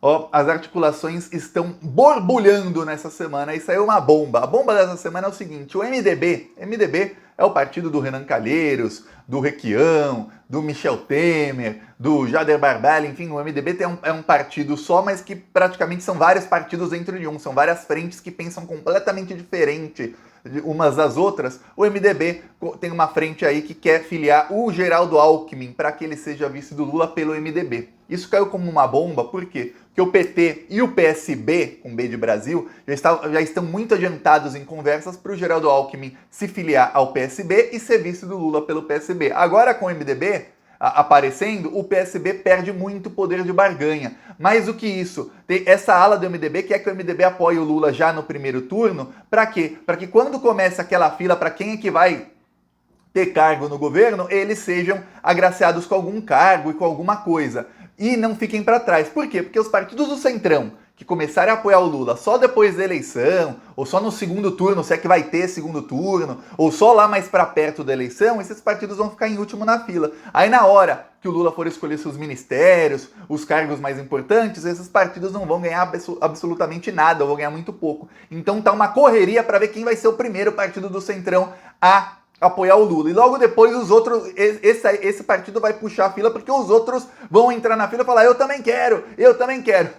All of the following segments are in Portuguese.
Ó, as articulações estão borbulhando nessa semana e saiu uma bomba. A bomba dessa semana é o seguinte: o MDB é o partido do Renan Calheiros, do Requião, do Michel Temer, do Jader Barbalho, enfim, o MDB é um partido só, mas que praticamente são vários partidos dentro de um, são várias frentes que pensam completamente diferente umas das outras. O MDB tem uma frente aí que quer filiar o Geraldo Alckmin para que ele seja vice do Lula pelo MDB. Isso caiu como uma bomba, por quê? Porque o PT e o PSB, com B de Brasil, já estão muito adiantados em conversas para o Geraldo Alckmin se filiar ao PSB e ser vice do Lula pelo PSB. Agora, com o MDB aparecendo, o PSB perde muito poder de barganha. Mais do que isso, tem essa ala do MDB quer que o MDB apoie o Lula já no primeiro turno. Para quê? Para que quando começa aquela fila para quem é que vai ter cargo no governo, eles sejam agraciados com algum cargo e com alguma coisa. E não fiquem para trás. Por quê? Porque os partidos do Centrão, que começarem a apoiar o Lula só depois da eleição, ou só no segundo turno, se é que vai ter segundo turno, ou só lá mais para perto da eleição, esses partidos vão ficar em último na fila. Aí na hora que o Lula for escolher seus ministérios, os cargos mais importantes, esses partidos não vão ganhar absolutamente nada, ou vão ganhar muito pouco. Então tá uma correria para ver quem vai ser o primeiro partido do Centrão a apoiar o Lula. E logo depois os outros, esse partido vai puxar a fila, porque os outros vão entrar na fila e falar: eu também quero.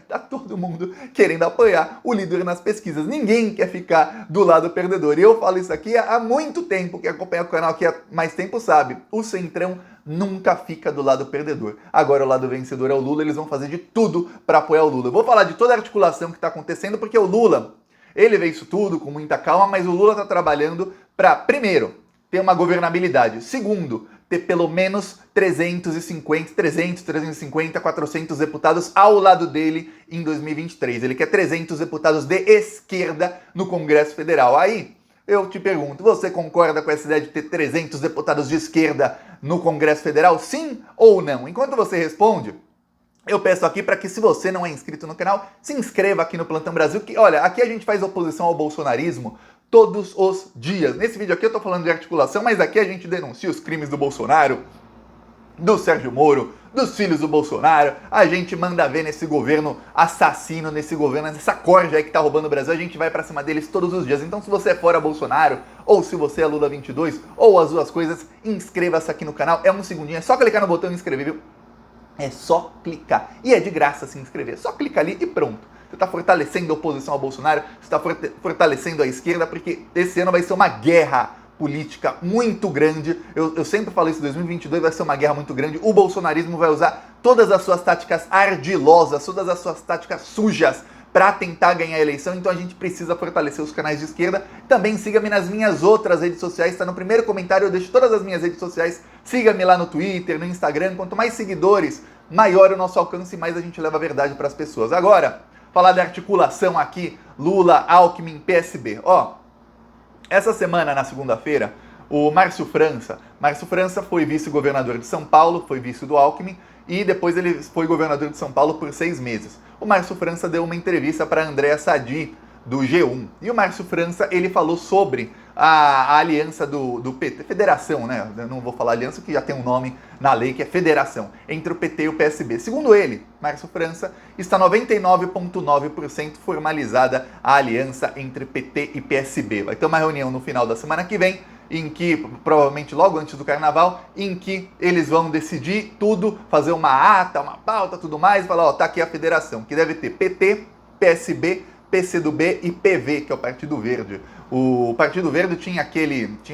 Tá todo mundo querendo apoiar o líder nas pesquisas. Ninguém quer ficar do lado perdedor. E eu falo isso aqui há muito tempo. Quem acompanha o canal aqui há mais tempo sabe. O Centrão nunca fica do lado perdedor. Agora o lado vencedor é o Lula, eles vão fazer de tudo para apoiar o Lula. Eu vou falar de toda a articulação que está acontecendo, porque o Lula, ele vê isso tudo com muita calma, mas o Lula está trabalhando para, primeiro, ter uma governabilidade. Segundo, ter pelo menos 350, 400 deputados ao lado dele em 2023. Ele quer 300 deputados de esquerda no Congresso Federal. Aí, eu te pergunto, você concorda com essa ideia de ter 300 deputados de esquerda no Congresso Federal? Sim ou não? Enquanto você responde, eu peço aqui para que, se você não é inscrito no canal, se inscreva aqui no Plantão Brasil, que, olha, aqui a gente faz oposição ao bolsonarismo todos os dias. Nesse vídeo aqui eu tô falando de articulação, mas aqui a gente denuncia os crimes do Bolsonaro, do Sérgio Moro, dos filhos do Bolsonaro. A gente manda ver nesse governo assassino, nesse governo, nessa corja aí que tá roubando o Brasil, a gente vai pra cima deles todos os dias. Então, se você é fora Bolsonaro, ou se você é Lula 22, ou as duas coisas, inscreva-se aqui no canal. É um segundinho, é só clicar no botão inscrever, viu? É só clicar. E é de graça se inscrever. Só clica ali e pronto. Você está fortalecendo a oposição ao Bolsonaro, você está fortalecendo a esquerda, porque esse ano vai ser uma guerra política muito grande. Eu sempre falo isso, 2022 vai ser uma guerra muito grande. O bolsonarismo vai usar todas as suas táticas ardilosas, todas as suas táticas sujas para tentar ganhar a eleição. Então a gente precisa fortalecer os canais de esquerda. Também siga-me nas minhas outras redes sociais, está no primeiro comentário, eu deixo todas as minhas redes sociais. Siga-me lá no Twitter, no Instagram. Quanto mais seguidores, maior o nosso alcance e mais a gente leva a verdade para as pessoas. Agora, falar da articulação aqui, Lula, Alckmin, PSB. Ó, essa semana, na segunda-feira, o Márcio França foi vice-governador de São Paulo, foi vice do Alckmin, e depois ele foi governador de São Paulo por 6 meses. O Márcio França deu uma entrevista para Andréa Sadi, do G1. E o Márcio França, ele falou sobre a aliança do PT, federação, né? Eu não vou falar aliança, que já tem um nome na lei, que é federação, entre o PT e o PSB. Segundo ele, Márcio França, está 99,9% formalizada a aliança entre PT e PSB. Vai ter uma reunião no final da semana que vem, em que, provavelmente logo antes do carnaval, em que eles vão decidir tudo, fazer uma ata, uma pauta, tudo mais, e falar, ó, tá aqui a federação, que deve ter PT, PSB, PCdoB e PV, que é o Partido Verde. O Partido Verde tinha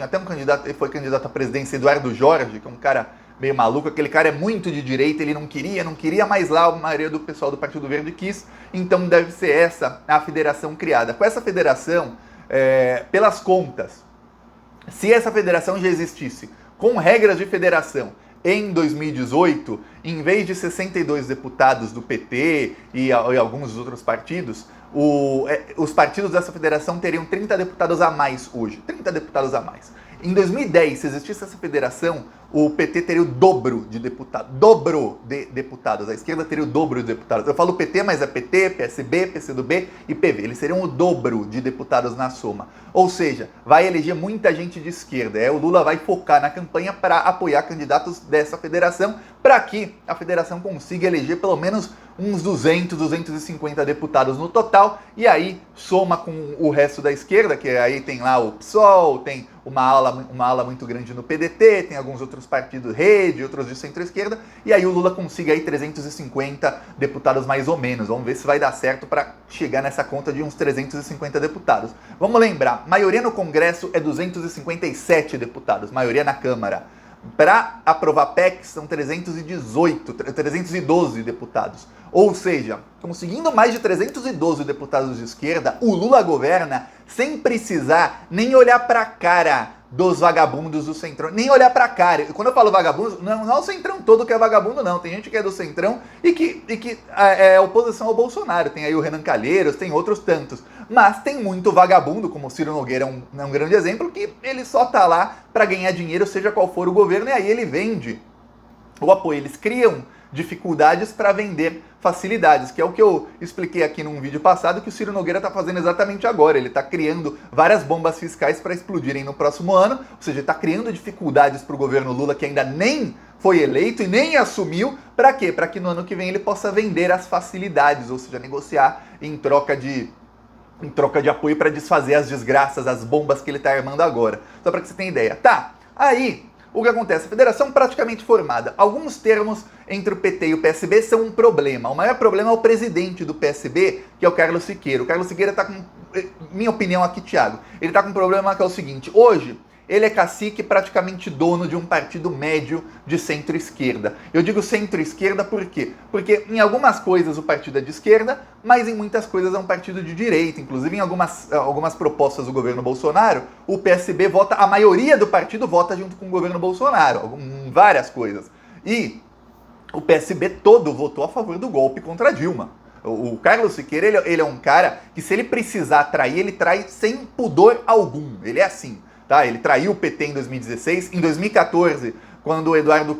até um candidato, ele foi candidato à presidência, Eduardo Jorge, que é um cara meio maluco, aquele cara é muito de direita, ele não queria, mas lá a maioria do pessoal do Partido Verde quis, então deve ser essa a federação criada. Com essa federação, pelas contas, se essa federação já existisse com regras de federação em 2018, em vez de 62 deputados do PT e alguns outros partidos, os partidos dessa federação teriam 30 deputados a mais hoje. 30 deputados a mais. Em 2010, se existisse essa federação, o PT teria o dobro de deputados, a esquerda teria o dobro de deputados. Eu falo PT, mas é PT, PSB, PCdoB e PV. Eles seriam o dobro de deputados na soma. Ou seja, vai eleger muita gente de esquerda. O Lula vai focar na campanha para apoiar candidatos dessa federação, para que a federação consiga eleger pelo menos uns 200, 250 deputados no total, e aí soma com o resto da esquerda, que aí tem lá o PSOL, tem uma ala muito grande no PDT, tem alguns outros partidos, Rede, outros de centro-esquerda, e aí o Lula consiga aí 350 deputados mais ou menos. Vamos ver se vai dar certo para chegar nessa conta de uns 350 deputados. Vamos lembrar, maioria no Congresso é 257 deputados, maioria na Câmara. Para aprovar PEC são 312 deputados. Ou seja, conseguindo mais de 312 deputados de esquerda, o Lula governa sem precisar nem olhar para a cara dos vagabundos do Centrão, nem olhar pra cara. Quando eu falo vagabundo, não é o Centrão todo que é vagabundo, não. Tem gente que é do Centrão e que é oposição ao Bolsonaro. Tem aí o Renan Calheiros, tem outros tantos. Mas tem muito vagabundo, como o Ciro Nogueira é um grande exemplo, que ele só tá lá pra ganhar dinheiro, seja qual for o governo, e aí ele vende o apoio. Eles criam dificuldades para vender facilidades, que é o que eu expliquei aqui num vídeo passado, que o Ciro Nogueira está fazendo exatamente agora. Ele está criando várias bombas fiscais para explodirem no próximo ano, ou seja, ele está criando dificuldades para o governo Lula, que ainda nem foi eleito e nem assumiu. Para quê? Para que no ano que vem ele possa vender as facilidades, ou seja, negociar em troca de apoio para desfazer as desgraças, as bombas que ele está armando agora. Só para que você tenha ideia. Tá, aí o que acontece? A federação praticamente formada. Alguns termos entre o PT e o PSB são um problema. O maior problema é o presidente do PSB, que é o Carlos Siqueira. O Carlos Siqueira está com... Minha opinião aqui, Thiago. Ele está com um problema que é o seguinte. Hoje, ele é cacique, praticamente dono de um partido médio de centro-esquerda. Eu digo centro-esquerda por quê? Porque em algumas coisas o partido é de esquerda, mas em muitas coisas é um partido de direita. Inclusive em algumas propostas do governo Bolsonaro, o PSB vota, a maioria do partido vota junto com o governo Bolsonaro, em várias coisas. E o PSB todo votou a favor do golpe contra Dilma. O Carlos Siqueira, ele é um cara que, se ele precisar trair, ele trai sem pudor algum. Ele é assim. Tá, ele traiu o PT em 2016, em 2014, quando o Eduardo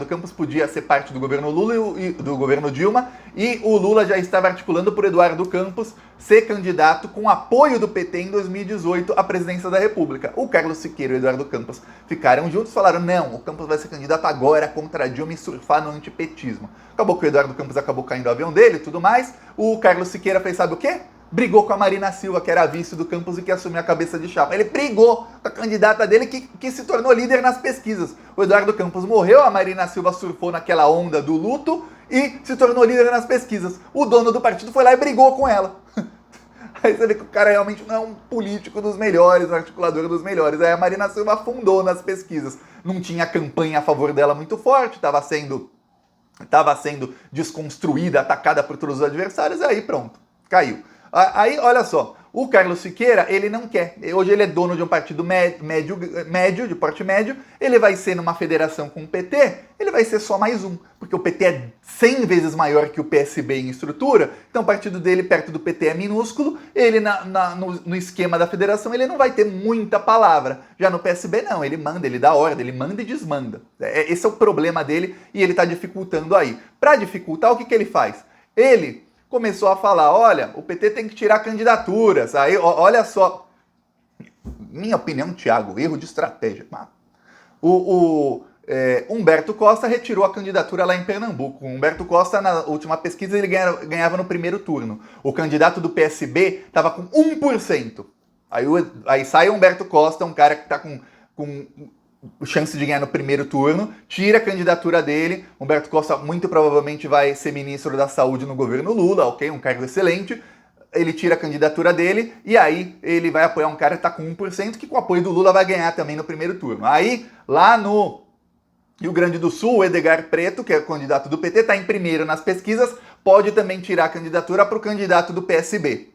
Campos podia ser parte do governo Lula e do governo Dilma, e o Lula já estava articulando por Eduardo Campos ser candidato com apoio do PT em 2018 à presidência da República. O Carlos Siqueira e o Eduardo Campos ficaram juntos e falaram: não, o Campos vai ser candidato agora contra a Dilma e surfar no antipetismo. Acabou que o Eduardo Campos acabou caindo do avião dele e tudo mais. O Carlos Siqueira fez sabe o quê? Brigou com a Marina Silva, que era a vice do Campos e que assumiu a cabeça de chapa. Ele brigou com a candidata dele que se tornou líder nas pesquisas. O Eduardo Campos morreu, a Marina Silva surfou naquela onda do luto e se tornou líder nas pesquisas. O dono do partido foi lá e brigou com ela. Aí você vê que o cara realmente não é um político dos melhores, um articulador dos melhores. Aí a Marina Silva afundou nas pesquisas. Não tinha campanha a favor dela muito forte, estava sendo desconstruída, atacada por todos os adversários, aí pronto, caiu. Aí, olha só, o Carlos Siqueira, ele não quer. Hoje ele é dono de um partido médio, de porte médio. Ele vai ser numa federação com o PT, ele vai ser só mais um. Porque o PT é 100 vezes maior que o PSB em estrutura. Então o partido dele perto do PT é minúsculo. Ele no esquema da federação, ele não vai ter muita palavra. Já no PSB não, ele manda, ele dá ordem, ele manda e desmanda. Esse é o problema dele e ele está dificultando aí. Para dificultar, o que ele faz? Ele começou a falar: olha, o PT tem que tirar candidaturas. Aí, olha só, minha opinião, Thiago, erro de estratégia. Humberto Costa retirou a candidatura lá em Pernambuco. O Humberto Costa, na última pesquisa, ele ganhava no primeiro turno. O candidato do PSB estava com 1%. Aí sai o Humberto Costa, um cara que está com chance de ganhar no primeiro turno, tira a candidatura dele. Humberto Costa muito provavelmente vai ser ministro da Saúde no governo Lula, ok? Um cargo excelente. Ele tira a candidatura dele e aí ele vai apoiar um cara que está com 1%, que com o apoio do Lula vai ganhar também no primeiro turno. Aí, lá no Rio Grande do Sul, o Edgar Preto, que é o candidato do PT, está em primeiro nas pesquisas, pode também tirar a candidatura para o candidato do PSB.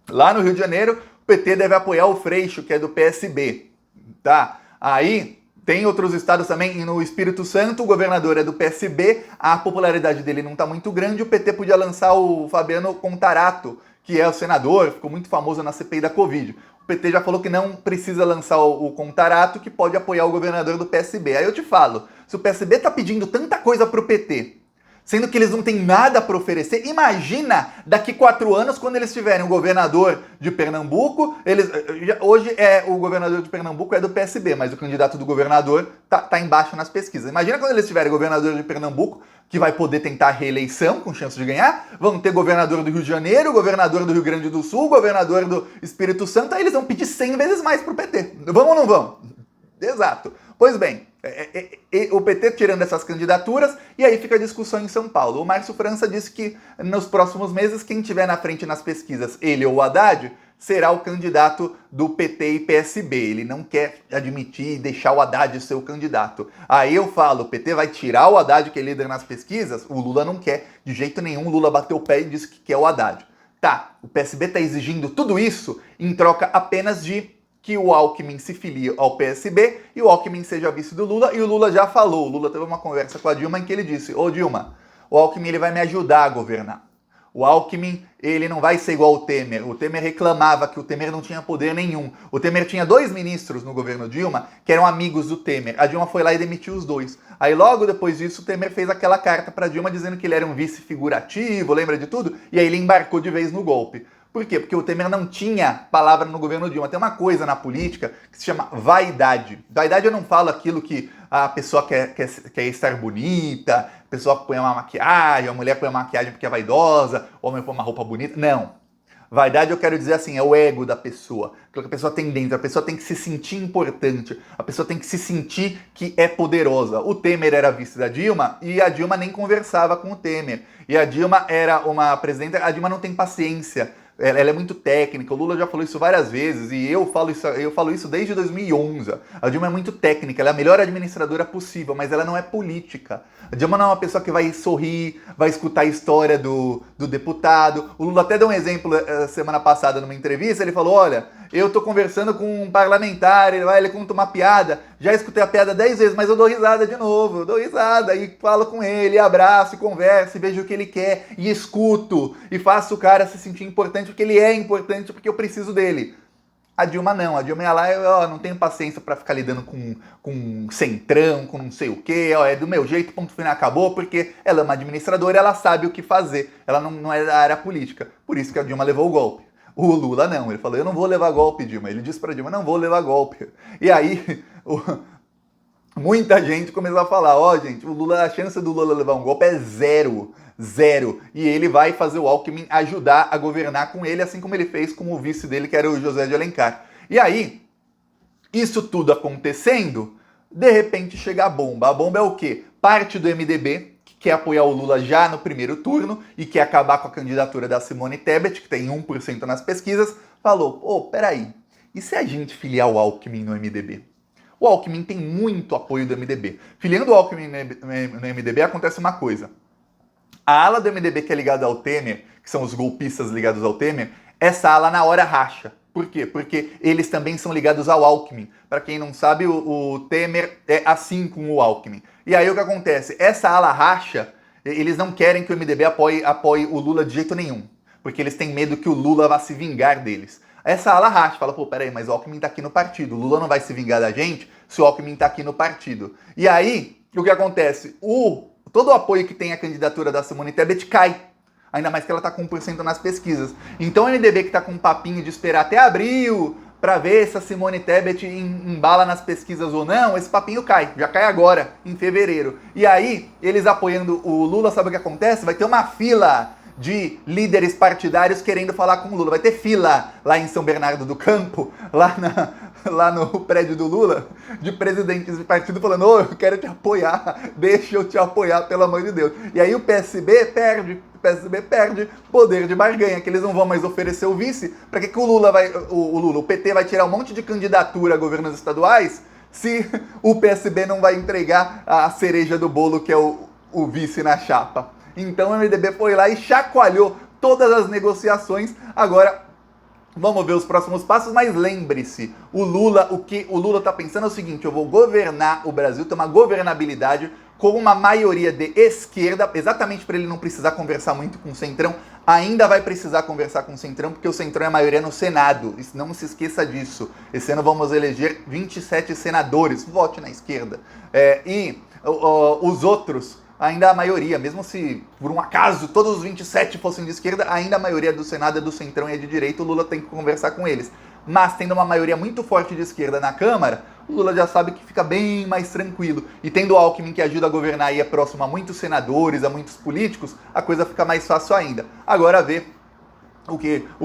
Lá no Rio de Janeiro, o PT deve apoiar o Freixo, que é do PSB, tá? Aí tem outros estados também, e no Espírito Santo o governador é do PSB, a popularidade dele não está muito grande, o PT podia lançar o Fabiano Contarato, que é o senador, ficou muito famoso na CPI da Covid. O PT já falou que não precisa lançar o contrato, que pode apoiar o governador do PSB. Aí eu te falo, se o PSB está pedindo tanta coisa para o PT, sendo que eles não têm nada para oferecer, imagina daqui 4 anos, quando eles tiverem o governador de Pernambuco, hoje o governador de Pernambuco é do PSB, mas o candidato do governador tá embaixo nas pesquisas. Imagina quando eles tiverem governador de Pernambuco, que vai poder tentar a reeleição com chance de ganhar, vão ter governador do Rio de Janeiro, governador do Rio Grande do Sul, governador do Espírito Santo, aí eles vão pedir 100 vezes mais pro PT. Vão ou não vão? Exato. Pois bem, o PT tirando essas candidaturas, e aí fica a discussão em São Paulo. O Márcio França disse que nos próximos meses, quem tiver na frente nas pesquisas, ele ou o Haddad, será o candidato do PT e PSB. Ele não quer admitir e deixar o Haddad ser o candidato. Aí eu falo, o PT vai tirar o Haddad, que é líder nas pesquisas? O Lula não quer, de jeito nenhum. O Lula bateu o pé e disse que quer o Haddad. Tá, o PSB está exigindo tudo isso em troca apenas de que o Alckmin se filie ao PSB e o Alckmin seja vice do Lula, e o Lula já falou, o Lula teve uma conversa com a Dilma em que ele disse: ô Dilma, o Alckmin ele vai me ajudar a governar. O Alckmin, ele não vai ser igual ao Temer. O Temer reclamava que o Temer não tinha poder nenhum. O Temer tinha 2 ministros no governo Dilma que eram amigos do Temer. A Dilma foi lá e demitiu os 2. Aí logo depois disso o Temer fez aquela carta para Dilma dizendo que ele era um vice figurativo, lembra de tudo? E aí ele embarcou de vez no golpe. Por quê? Porque o Temer não tinha palavra no governo Dilma. Tem uma coisa na política que se chama vaidade. Vaidade eu não falo aquilo que a pessoa quer estar bonita, a pessoa põe uma maquiagem, a mulher põe uma maquiagem porque é vaidosa, o homem põe uma roupa bonita. Não. Vaidade eu quero dizer assim, é o ego da pessoa. Aquilo que a pessoa tem dentro. A pessoa tem que se sentir importante. A pessoa tem que se sentir que é poderosa. O Temer era vice da Dilma e a Dilma nem conversava com o Temer. E a Dilma era uma presidenta, a Dilma não tem paciência. Ela é muito técnica, o Lula já falou isso várias vezes, e eu falo isso desde 2011. A Dilma é muito técnica, ela é a melhor administradora possível, mas ela não é política. A Dilma não é uma pessoa que vai sorrir, vai escutar a história do deputado. O Lula até deu um exemplo semana passada numa entrevista, ele falou, olha, eu tô conversando com um parlamentar, ele conta uma piada, já escutei a piada 10 vezes, mas eu dou risada de novo, eu dou risada, e falo com ele, abraço, e converso, e vejo o que ele quer, e escuto, e faço o cara se sentir importante, porque ele é importante, porque eu preciso dele. A Dilma não, a Dilma ia lá, eu não tenho paciência pra ficar lidando com centrão, com não sei o quê, é do meu jeito, ponto final, acabou, porque ela é uma administradora, ela sabe o que fazer, ela não é da área política, por isso que a Dilma levou o golpe. O Lula não, ele falou, eu não vou levar golpe, Dilma, ele disse pra Dilma, não vou levar golpe. E aí, muita gente começou a falar, ó, gente, a chance do Lula levar um golpe é zero. E ele vai fazer o Alckmin ajudar a governar com ele, assim como ele fez com o vice dele, que era o José de Alencar. E aí, isso tudo acontecendo, de repente chega a bomba. A bomba é o quê? Parte do MDB, que quer apoiar o Lula já no primeiro turno e quer acabar com a candidatura da Simone Tebet, que tem 1% nas pesquisas, falou, peraí, e se a gente filiar o Alckmin no MDB? O Alckmin tem muito apoio do MDB. Filiando o Alckmin no MDB acontece uma coisa. A ala do MDB que é ligada ao Temer, que são os golpistas ligados ao Temer, essa ala na hora racha. Por quê? Porque eles também são ligados ao Alckmin. Para quem não sabe, o Temer é assim com o Alckmin. E aí o que acontece? Essa ala racha, eles não querem que o MDB apoie o Lula de jeito nenhum. Porque eles têm medo que o Lula vá se vingar deles. Essa ala racha, fala, peraí, mas o Alckmin tá aqui no partido. O Lula não vai se vingar da gente se o Alckmin tá aqui no partido. E aí, o que acontece? Todo o apoio que tem a candidatura da Simone Tebet cai. Ainda mais que ela está com 1% nas pesquisas. Então o MDB que está com um papinho de esperar até abril para ver se a Simone Tebet embala nas pesquisas ou não, esse papinho cai. Já cai agora, em fevereiro. E aí, eles apoiando o Lula, sabe o que acontece? Vai ter uma fila de líderes partidários querendo falar com o Lula. Vai ter fila lá em São Bernardo do Campo, lá no prédio do Lula, de presidentes de partido falando, eu quero te apoiar, deixa eu te apoiar, pelo amor de Deus. E aí o PSB perde poder de barganha, que eles não vão mais oferecer o vice. Para que o PT vai tirar um monte de candidatura a governos estaduais se o PSB não vai entregar a cereja do bolo, que é o vice na chapa? Então o MDB foi lá e chacoalhou todas as negociações. Agora, vamos ver os próximos passos, mas lembre-se, o que o Lula está pensando é o seguinte, eu vou governar o Brasil, ter uma governabilidade com uma maioria de esquerda, exatamente para ele não precisar conversar muito com o Centrão. Ainda vai precisar conversar com o Centrão, porque o Centrão é a maioria no Senado. Não se esqueça disso. Esse ano vamos eleger 27 senadores. Vote na esquerda. Os outros, ainda a maioria, mesmo se por um acaso todos os 27 fossem de esquerda, ainda a maioria do Senado é do Centrão e é de direita. O Lula tem que conversar com eles. Mas tendo uma maioria muito forte de esquerda na Câmara, o Lula já sabe que fica bem mais tranquilo. E tendo o Alckmin que ajuda a governar e é próximo a muitos senadores, a muitos políticos, a coisa fica mais fácil ainda. Agora ver o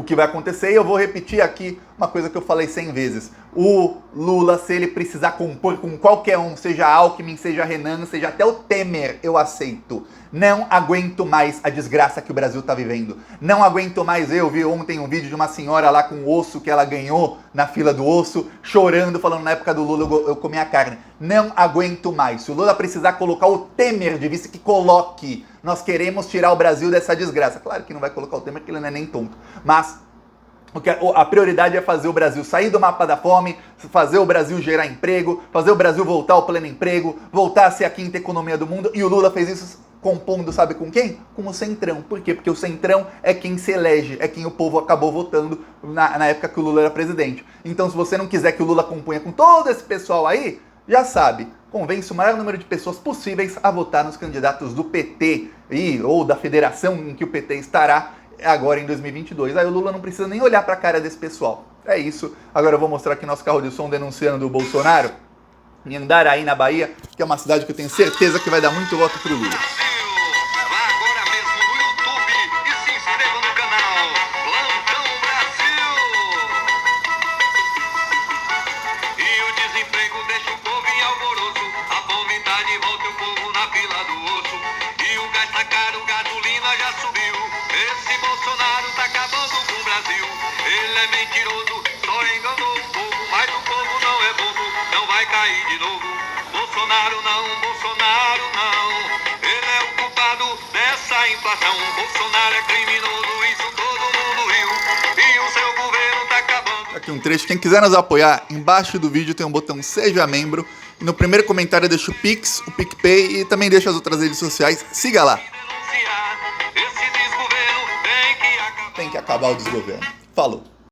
que vai acontecer, e eu vou repetir aqui uma coisa que eu falei 100 vezes. O Lula, se ele precisar compor com qualquer um, seja Alckmin, seja Renan, seja até o Temer, eu aceito. Não aguento mais a desgraça que o Brasil está vivendo. Não aguento mais. Eu vi ontem um vídeo de uma senhora lá com o osso que ela ganhou na fila do osso, chorando, falando na época do Lula eu comi a carne. Não aguento mais. Se o Lula precisar colocar o Temer de vice, que coloque. Nós queremos tirar o Brasil dessa desgraça. Claro que não vai colocar o Temer, porque ele não é nem tonto. Mas a prioridade é fazer o Brasil sair do mapa da fome, fazer o Brasil gerar emprego, fazer o Brasil voltar ao pleno emprego, voltar a ser a quinta economia do mundo. E o Lula fez isso compondo, sabe com quem? Com o Centrão. Por quê? Porque o Centrão é quem se elege, é quem o povo acabou votando na época que o Lula era presidente. Então, se você não quiser que o Lula componha com todo esse pessoal aí, já sabe, convence o maior número de pessoas possíveis a votar nos candidatos do PT ou da federação em que o PT estará agora em 2022. Aí o Lula não precisa nem olhar para a cara desse pessoal. É isso. Agora eu vou mostrar aqui nosso carro de som denunciando o Bolsonaro em Andaraí, na Bahia, que é uma cidade que eu tenho certeza que vai dar muito voto pro Lula. Ele é mentiroso, só enganou o povo, mas o povo não é bobo, não vai cair de novo. Bolsonaro não, ele é o culpado dessa inflação. Bolsonaro é criminoso, isso todo mundo viu, e o seu governo tá acabando. Aqui um trecho, quem quiser nos apoiar, embaixo do vídeo tem um botão Seja Membro, e no primeiro comentário deixa o Pix, o PicPay e também deixa as outras redes sociais, siga lá. Esse desgoverno tem que acabar. Tem que acabar o desgoverno. Falou!